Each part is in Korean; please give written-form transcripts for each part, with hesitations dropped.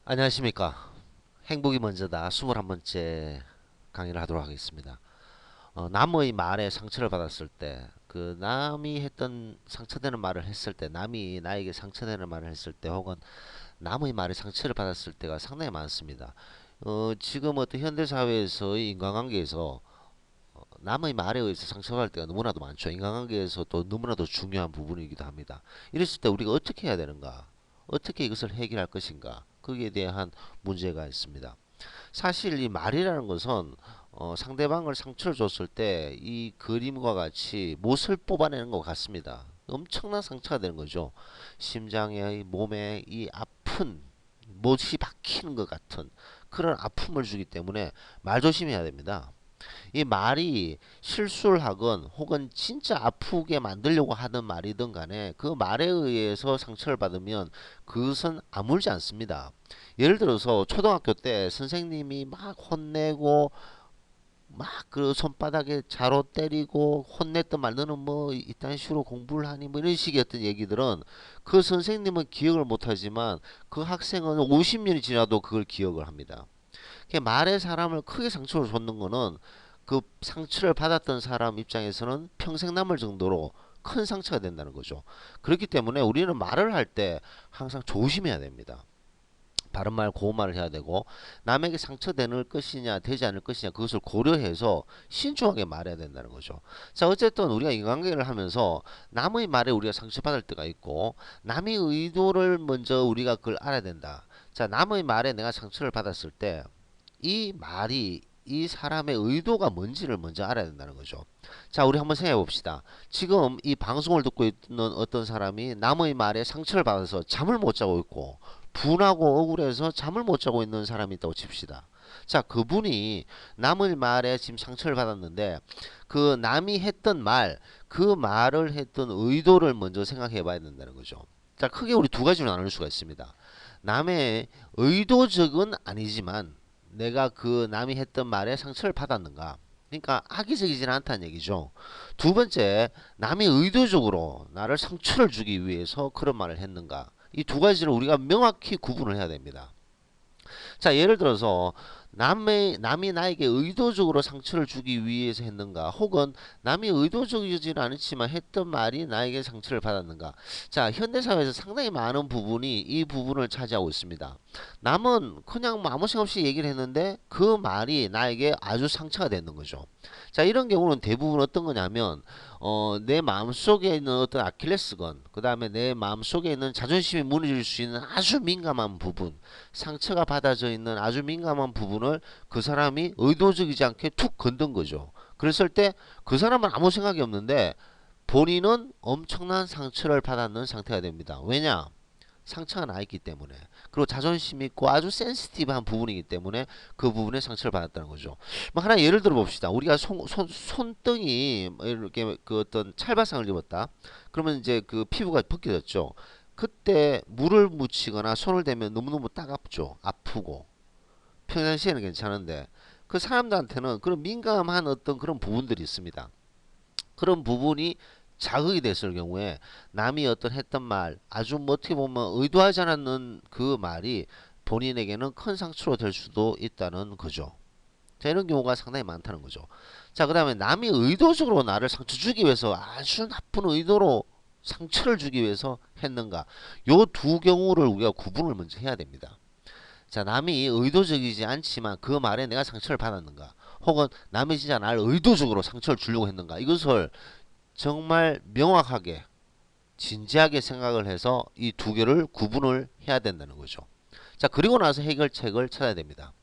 안녕하십니까. 행복이 먼저다 21번째 강의를 하도록 하겠습니다. 남의 말에 상처를 받았을 때, 그 남이 했던 상처되는 말을 했을 때, 남이 나에게 상처되는 말을 했을 때, 혹은 남의 말에 상처를 받았을 때가 상당히 많습니다. 지금 어떤 현대사회에서의 인간관계에서 남의 말에 의해서 상처받을 때가 너무나도 많죠. 인간관계에서 또 너무나도 중요한 부분이기도 합니다. 이랬을 때 우리가 어떻게 해야 되는가? 어떻게 이것을 해결할 것인가? 거기에 대한 문제가 있습니다. 사실 이 말이라는 것은 상대방을 상처를 줬을 때 이 그림과 같이 못을 뽑아내는 것 같습니다. 엄청난 상처가 되는 거죠. 심장에, 몸에 이 아픈 못이 박히는 것 같은 그런 아픔을 주기 때문에 말 조심해야 됩니다. 이 말이 실수를 하건 혹은 진짜 아프게 만들려고 하는 말이든 간에 그 말에 의해서 상처를 받으면 그것은 아물지 않습니다. 예를 들어서 초등학교 때 선생님이 막 혼내고 막 그 손바닥에 자로 때리고 혼냈던 말 너는 뭐 이딴 식으로 공부를 하니 뭐 이런 식의 어떤 얘기들은 그 선생님은 기억을 못하지만 그 학생은 50년이 지나도 그걸 기억을 합니다. 말에 사람을 크게 상처를 줬는 거는 그 상처를 받았던 사람 입장에서는 평생 남을 정도로 큰 상처가 된다는 거죠. 그렇기 때문에 우리는 말을 할 때 항상 조심해야 됩니다. 바른 말, 고운 말을 해야 되고 남에게 상처되는 것이냐 되지 않을 것이냐 그것을 고려해서 신중하게 말해야 된다는 거죠. 자, 어쨌든 우리가 인간관계를 하면서 남의 말에 우리가 상처받을 때가 있고 남의 의도를 먼저 우리가 그걸 알아야 된다. 자, 남의 말에 내가 상처를 받았을 때 이 말이 이 사람의 의도가 뭔지를 먼저 알아야 된다는 거죠. 자, 우리 한번 생각해 봅시다. 지금 이 방송을 듣고 있는 어떤 사람이 남의 말에 상처를 받아서 잠을 못 자고 있고 분하고 억울해서 잠을 못 자고 있는 사람이 있다고 칩시다. 자, 그분이 남의 말에 지금 상처를 받았는데 그 남이 했던 말, 그 말을 했던 의도를 먼저 생각해 봐야 된다는 거죠. 자, 크게 우리 두 가지로 나눌 수가 있습니다. 남의 의도적은 아니지만 내가 그 남이 했던 말에 상처를 받았는가? 그러니까 악의적이지는 않다는 얘기죠. 두 번째, 남이 의도적으로 나를 상처를 주기 위해서 그런 말을 했는가? 이 두 가지를 우리가 명확히 구분을 해야 됩니다. 자, 예를 들어서 남이 나에게 의도적으로 상처를 주기 위해서 했는가, 혹은 남이 의도적이지는 않지만 했던 말이 나에게 상처를 받았는가. 자, 현대사회에서 상당히 많은 부분이 이 부분을 차지하고 있습니다. 남은 그냥 뭐 아무 생각 없이 얘기를 했는데 그 말이 나에게 아주 상처가 되는 거죠. 자, 이런 경우는 대부분 어떤 거냐면 내 마음속에 있는 어떤 아킬레스건, 그 다음에 내 마음속에 있는 자존심이 무너질 수 있는 아주 민감한 부분, 상처가 받아져 있는 아주 민감한 부분을 그 사람이 의도적이지 않게 툭 건든 거죠. 그랬을 때 그 사람은 아무 생각이 없는데 본인은 엄청난 상처를 받았는 상태가 됩니다. 왜냐? 상처가 나 있기 때문에, 그리고 자존심 있고 아주 센시티브한 부분이기 때문에 그 부분에 상처를 받았다는 거죠. 뭐 하나 예를 들어 봅시다. 우리가 손등이 이렇게 그 어떤 찰바상을 입었다. 그러면 이제 그 피부가 벗겨졌죠. 그때 물을 묻히거나 손을 대면 너무너무 따갑죠. 아프고. 평상시에는 괜찮은데 그 사람들한테는 그런 민감한 어떤 그런 부분들이 있습니다. 그런 부분이 자극이 됐을 경우에 남이 어떤 했던 말, 아주 뭐 어떻게 보면 의도하지 않았는 그 말이 본인에게는 큰 상처로 될 수도 있다는 거죠. 자, 이런 경우가 상당히 많다는 거죠. 자, 그 다음에 남이 의도적으로 나를 상처 주기 위해서 아주 나쁜 의도로 상처를 주기 위해서 했는가. 요 두 경우를 우리가 구분을 먼저 해야 됩니다. 자, 남이 의도적이지 않지만 그 말에 내가 상처를 받았는가. 혹은 남이 진짜 나를 의도적으로 상처를 주려고 했는가. 이것을 정말 명확하게 진지하게 생각을 해서 이 두 개를 구분을 해야 된다는 거죠. 자, 그리고 나서 해결책을 찾아야 됩니다.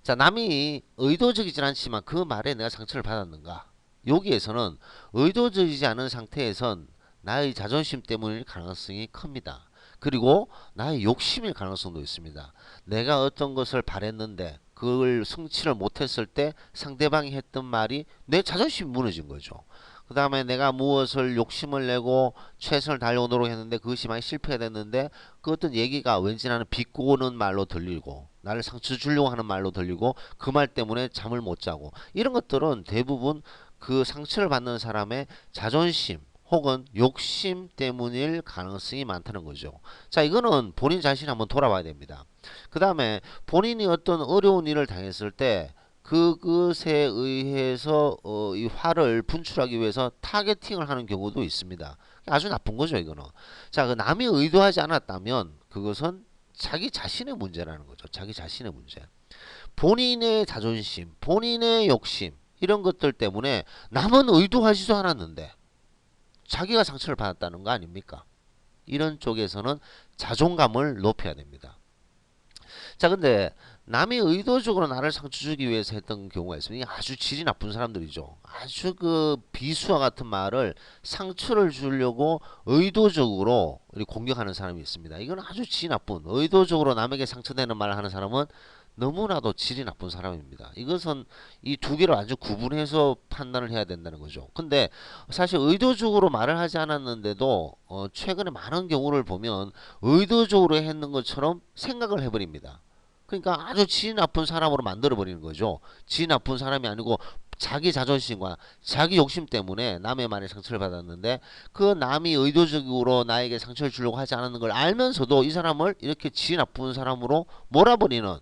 자, 남이 의도적이진 않지만 그 말에 내가 상처를 받았는가? 여기에서는 의도적이지 않은 상태에선 나의 자존심 때문일 가능성이 큽니다. 그리고 나의 욕심일 가능성도 있습니다. 내가 어떤 것을 바랬는데 그걸 성취를 못했을 때 상대방이 했던 말이 내 자존심이 무너진 거죠. 그 다음에 내가 무엇을 욕심을 내고 최선을 다하려고 노력했는데 그것이 많이 실패가 됐는데 그 어떤 얘기가 왠지 나는 비꼬는 말로 들리고 나를 상처 주려고 하는 말로 들리고 그 말 때문에 잠을 못 자고 이런 것들은 대부분 그 상처를 받는 사람의 자존심 혹은 욕심 때문일 가능성이 많다는 거죠. 자, 이거는 본인 자신이 한번 돌아봐야 됩니다. 그 다음에 본인이 어떤 어려운 일을 당했을 때 그것에 의해서 이 화를 분출하기 위해서 타겟팅을 하는 경우도 있습니다. 아주 나쁜 거죠, 이거는. 자, 그 남이 의도하지 않았다면 그것은 자기 자신의 문제라는 거죠. 자기 자신의 문제. 본인의 자존심, 본인의 욕심 이런 것들 때문에 남은 의도하지도 않았는데 자기가 상처를 받았다는 거 아닙니까? 이런 쪽에서는 자존감을 높여야 됩니다. 자, 근데 남이 의도적으로 나를 상처 주기 위해서 했던 경우가 있습니다. 이게 아주 질이 나쁜 사람들이죠. 아주 그 비수와 같은 말을 상처를 주려고 의도적으로 공격하는 사람이 있습니다. 이건 아주 질이 나쁜, 의도적으로 남에게 상처되는 말을 하는 사람은 너무나도 질이 나쁜 사람입니다. 이것은 이 두 개를 아주 구분해서 판단을 해야 된다는 거죠. 근데 사실 의도적으로 말을 하지 않았는데도 최근에 많은 경우를 보면 의도적으로 했는 것처럼 생각을 해버립니다. 그러니까 아주 지 나쁜 사람으로 만들어 버리는 거죠. 지 나쁜 사람이 아니고 자기 자존심과 자기 욕심 때문에 남의 말에 상처를 받았는데 그 남이 의도적으로 나에게 상처를 주려고 하지 않았는 걸 알면서도 이 사람을 이렇게 지 나쁜 사람으로 몰아버리는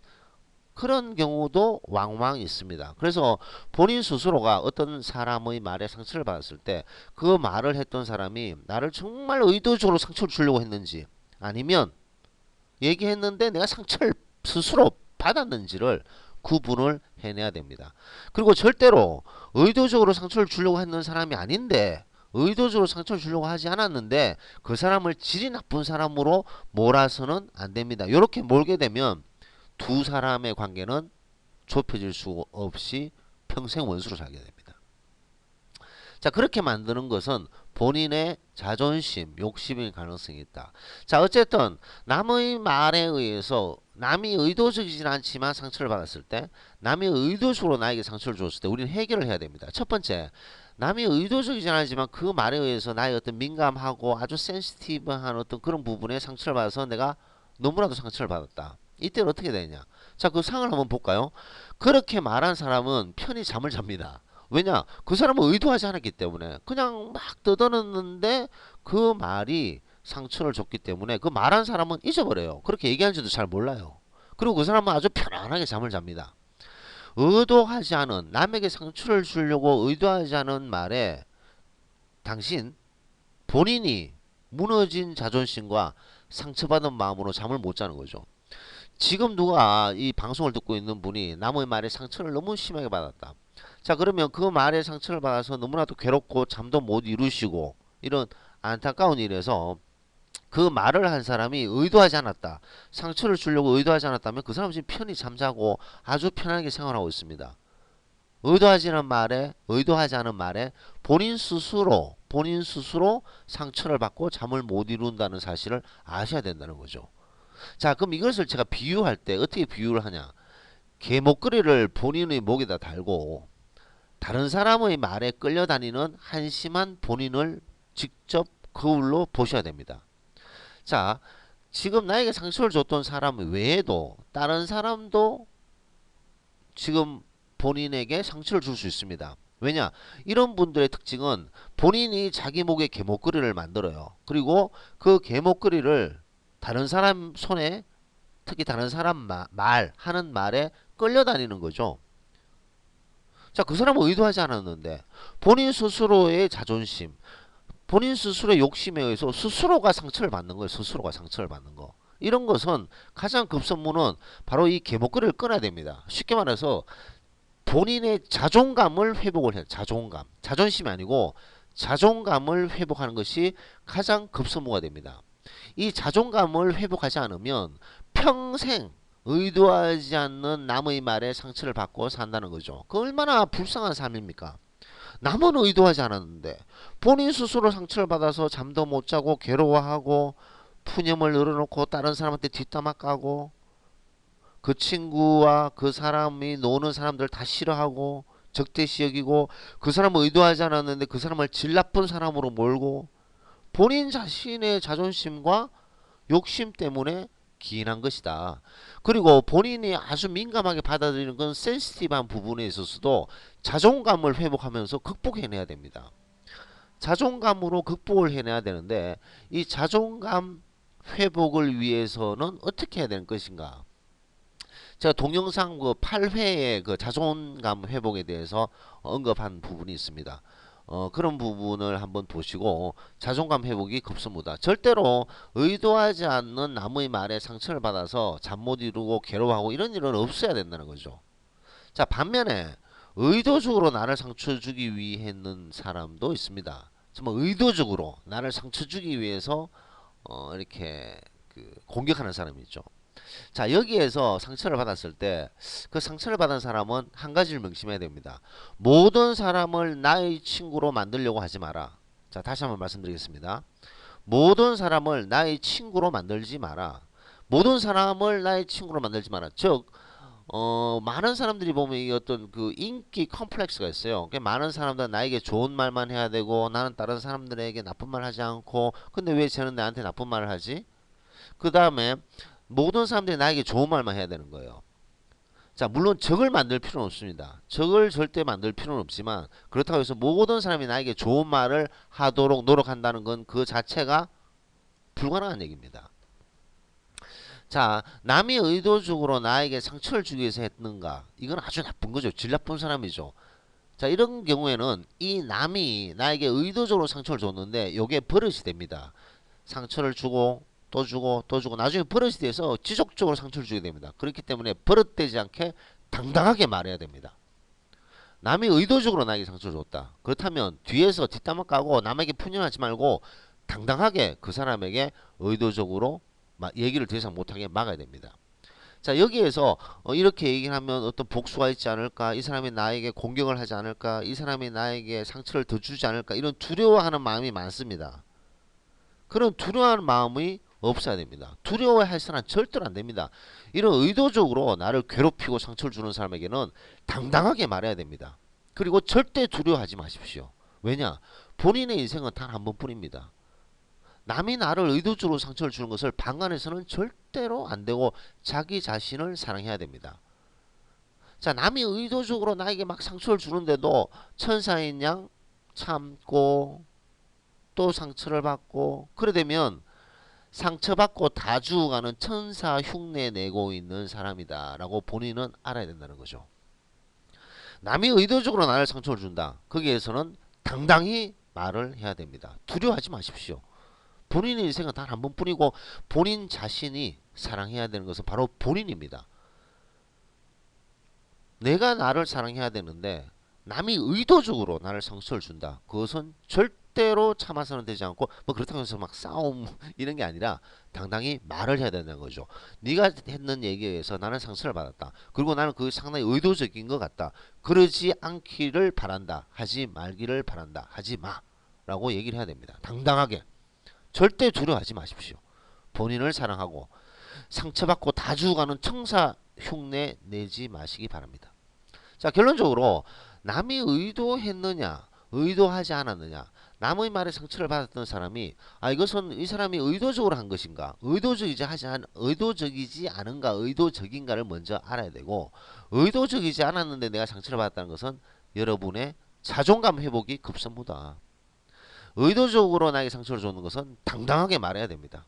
그런 경우도 왕왕 있습니다. 그래서 본인 스스로가 어떤 사람의 말에 상처를 받았을 때 그 말을 했던 사람이 나를 정말 의도적으로 상처를 주려고 했는지 아니면 얘기했는데 내가 상처를 스스로 받았는지를 구분을 해내야 됩니다. 그리고 절대로 의도적으로 상처를 주려고 했는 사람이 아닌데 의도적으로 상처를 주려고 하지 않았는데 그 사람을 질이 나쁜 사람으로 몰아서는 안 됩니다. 이렇게 몰게 되면 두 사람의 관계는 좁혀질 수 없이 평생 원수로 살게 됩니다. 자, 그렇게 만드는 것은 본인의 자존심, 욕심일 가능성이 있다. 자, 어쨌든 남의 말에 의해서 남이 의도적이진 않지만 상처를 받았을 때 남이 의도적으로 나에게 상처를 줬을 때 우리는 해결을 해야 됩니다. 첫 번째, 남이 의도적이진 않지만 그 말에 의해서 나의 어떤 민감하고 아주 센시티브한 어떤 그런 부분에 상처를 받아서 내가 너무나도 상처를 받았다. 이때는 어떻게 되냐? 자, 그 상을 한번 볼까요? 그렇게 말한 사람은 편히 잠을 잡니다. 왜냐? 그 사람은 의도하지 않았기 때문에 그냥 막 떠드는데 그 말이 상처를 줬기 때문에 그 말한 사람은 잊어버려요. 그렇게 얘기하는지도 잘 몰라요. 그리고 그 사람은 아주 편안하게 잠을 잡니다. 의도하지 않은 남에게 상처를 주려고 의도하지 않은 말에 당신 본인이 무너진 자존심과 상처받은 마음으로 잠을 못 자는 거죠. 지금 누가 이 방송을 듣고 있는 분이 남의 말에 상처를 너무 심하게 받았다. 자, 그러면 그 말에 상처를 받아서 너무나도 괴롭고 잠도 못 이루시고 이런 안타까운 일에서 그 말을 한 사람이 의도하지 않았다. 상처를 주려고 의도하지 않았다면 그 사람은 지금 편히 잠자고 아주 편하게 생활하고 있습니다. 의도하지 않은 말에 본인 스스로 상처를 받고 잠을 못 이룬다는 사실을 아셔야 된다는 거죠. 자, 그럼 이것을 제가 비유할 때 어떻게 비유를 하냐? 개목걸이를 본인의 목에다 달고 다른 사람의 말에 끌려다니는 한심한 본인을 직접 거울로 보셔야 됩니다. 자, 지금 나에게 상처를 줬던 사람 외에도 다른 사람도 지금 본인에게 상처를 줄 수 있습니다. 왜냐? 이런 분들의 특징은 본인이 자기 목에 개목걸이를 만들어요. 그리고 그 개목걸이를 다른 사람 손에 특히 다른 사람 하는 말에 끌려다니는 거죠. 자, 그 사람은 의도하지 않았는데 본인 스스로의 자존심, 본인 스스로의 욕심에 의해서 스스로가 상처를 받는 거예요. 스스로가 상처를 받는 거. 이런 것은 가장 급선무는 바로 이 개목걸이를 끊어야 됩니다. 쉽게 말해서 본인의 자존감을 회복을 해요. 자존감. 자존심이 아니고 자존감을 회복하는 것이 가장 급선무가 됩니다. 이 자존감을 회복하지 않으면 평생 의도하지 않는 남의 말에 상처를 받고 산다는 거죠. 그 얼마나 불쌍한 삶입니까? 남은 의도하지 않았는데 본인 스스로 상처를 받아서 잠도 못 자고 괴로워하고 푸념을 늘어놓고 다른 사람한테 뒷담화 까고 그 친구와 그 사람이 노는 사람들 다 싫어하고 적대시 여기고 그 사람은 의도하지 않았는데 그 사람을 질 나쁜 사람으로 몰고 본인 자신의 자존심과 욕심 때문에 기인한 것이다. 그리고 본인이 아주 민감하게 받아들이는 건 센시티브한 부분에 있어서도 자존감을 회복하면서 극복해내야 됩니다. 자존감으로 극복을 해내야 되는데 이 자존감 회복을 위해서는 어떻게 해야 되는 것인가? 제가 동영상 그 8회의 그 자존감 회복에 대해서 언급한 부분이 있습니다. 그런 부분을 한번 보시고 자존감 회복이 급선무다. 절대로 의도하지 않는 남의 말에 상처를 받아서 잠 못 이루고 괴로워하고 이런 일은 없어야 된다는 거죠. 자, 반면에 의도적으로 나를 상처 주기 위해 했는 사람도 있습니다. 정말 의도적으로 나를 상처 주기 위해서 이렇게 그 공격하는 사람이 있죠. 자, 여기에서 상처를 받았을 때 그 상처를 받은 사람은 한 가지를 명심해야 됩니다. 모든 사람을 나의 친구로 만들려고 하지 마라. 자, 다시 한번 말씀드리겠습니다. 모든 사람을 나의 친구로 만들지 마라. 모든 사람을 나의 친구로 만들지 마라. 즉, 많은 사람들이 보면 이 어떤 그 인기 컴플렉스가 있어요. 많은 사람들은 나에게 좋은 말만 해야 되고 나는 다른 사람들에게 나쁜 말 하지 않고 근데 왜 쟤는 나한테 나쁜 말을 하지? 그 다음에 모든 사람들이 나에게 좋은 말만 해야 되는 거예요. 자, 물론 적을 만들 필요는 없습니다. 적을 절대 만들 필요는 없지만 그렇다고 해서 모든 사람이 나에게 좋은 말을 하도록 노력한다는 건 그 자체가 불가능한 얘기입니다. 자, 남이 의도적으로 나에게 상처를 주기 위해서 했는가? 이건 아주 나쁜 거죠. 질 나쁜 사람이죠. 자, 이런 경우에는 이 남이 나에게 의도적으로 상처를 줬는데 이게 버릇이 됩니다. 상처를 주고 또 주고 또 주고 나중에 버릇이 돼서 지속적으로 상처를 주게 됩니다. 그렇기 때문에 버릇되지 않게 당당하게 말해야 됩니다. 남이 의도적으로 나에게 상처를 줬다. 그렇다면 뒤에서 뒷담화 까고 남에게 푸념하지 말고 당당하게 그 사람에게 의도적으로 얘기를 더 이상 못하게 막아야 됩니다. 자, 여기에서 이렇게 얘기를 하면 어떤 복수가 있지 않을까, 이 사람이 나에게 공격을 하지 않을까, 이 사람이 나에게 상처를 더 주지 않을까, 이런 두려워하는 마음이 많습니다. 그런 두려워하는 마음이 없어야 됩니다. 두려워해서는 절대로 안 됩니다. 이런 의도적으로 나를 괴롭히고 상처를 주는 사람에게는 당당하게 말해야 됩니다. 그리고 절대 두려워하지 마십시오. 왜냐? 본인의 인생은 단 한 번뿐입니다. 남이 나를 의도적으로 상처를 주는 것을 방관해서는 절대로 안 되고 자기 자신을 사랑해야 됩니다. 자, 남이 의도적으로 나에게 막 상처를 주는데도 천사인 양 참고 또 상처를 받고 그래 되면 상처받고 다 죽어가는 천사 흉내 내고 있는 사람이다 라고 본인은 알아야 된다는 거죠. 남이 의도적으로 나를 상처를 준다. 거기에서는 당당히 말을 해야 됩니다. 두려워하지 마십시오. 본인의 인생은 단 한 번뿐이고 본인 자신이 사랑해야 되는 것은 바로 본인입니다. 내가 나를 사랑해야 되는데 남이 의도적으로 나를 상처를 준다. 그것은 절대로 참아서는 되지 않고 뭐 그렇다고 해서 막 싸움 이런 게 아니라 당당히 말을 해야 된다는 거죠. 네가 했는 얘기에 의해서 나는 상처를 받았다. 그리고 나는 그게 상당히 의도적인 것 같다. 그러지 않기를 바란다. 하지 말기를 바란다. 하지 마. 라고 얘기를 해야 됩니다. 당당하게. 절대 두려워하지 마십시오. 본인을 사랑하고 상처받고 다 죽어가는 청사 흉내 내지 마시기 바랍니다. 자, 결론적으로 남이 의도했느냐 의도하지 않았느냐 남의 말에 상처를 받았던 사람이 이것은 이 사람이 의도적으로 한 것인가 의도적이지 않은가 의도적인가를 먼저 알아야 되고 의도적이지 않았는데 내가 상처를 받았다는 것은 여러분의 자존감 회복이 급선무다. 의도적으로 나에게 상처를 주는 것은 당당하게 말해야 됩니다.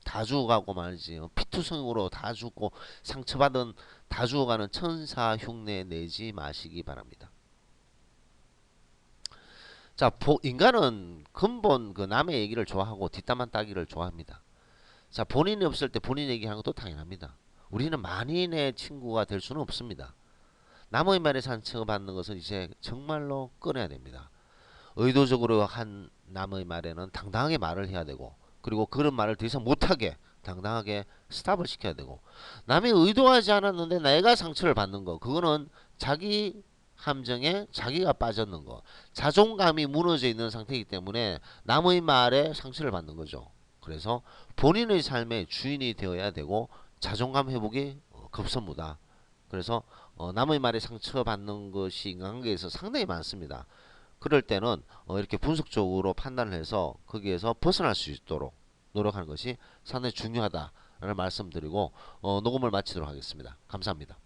다 죽어가고 말이지 피투성으로 다 죽고 상처받은 다 죽어가는 천사 흉내 내지 마시기 바랍니다. 자, 인간은 근본 그 남의 얘기를 좋아하고 뒷담화 따기를 좋아합니다. 자, 본인이 없을 때 본인 얘기하는 것도 당연합니다. 우리는 만인의 친구가 될 수는 없습니다. 남의 말에 상처받는 것은 이제 정말로 끊어야 됩니다. 의도적으로 한 남의 말에는 당당하게 말을 해야 되고 그리고 그런 말을 더 이상 못하게 당당하게 스탑을 시켜야 되고 남이 의도하지 않았는데 내가 상처를 받는 거 그거는 자기 함정에 자기가 빠졌는 거 자존감이 무너져 있는 상태이기 때문에 남의 말에 상처를 받는 거죠. 그래서 본인의 삶의 주인이 되어야 되고 자존감 회복이 급선무다. 그래서 남의 말에 상처받는 것이 인간관계에서 상당히 많습니다. 그럴 때는 이렇게 분석적으로 판단을 해서 거기에서 벗어날 수 있도록 노력하는 것이 상당히 중요하다라는 말씀드리고 녹음을 마치도록 하겠습니다. 감사합니다.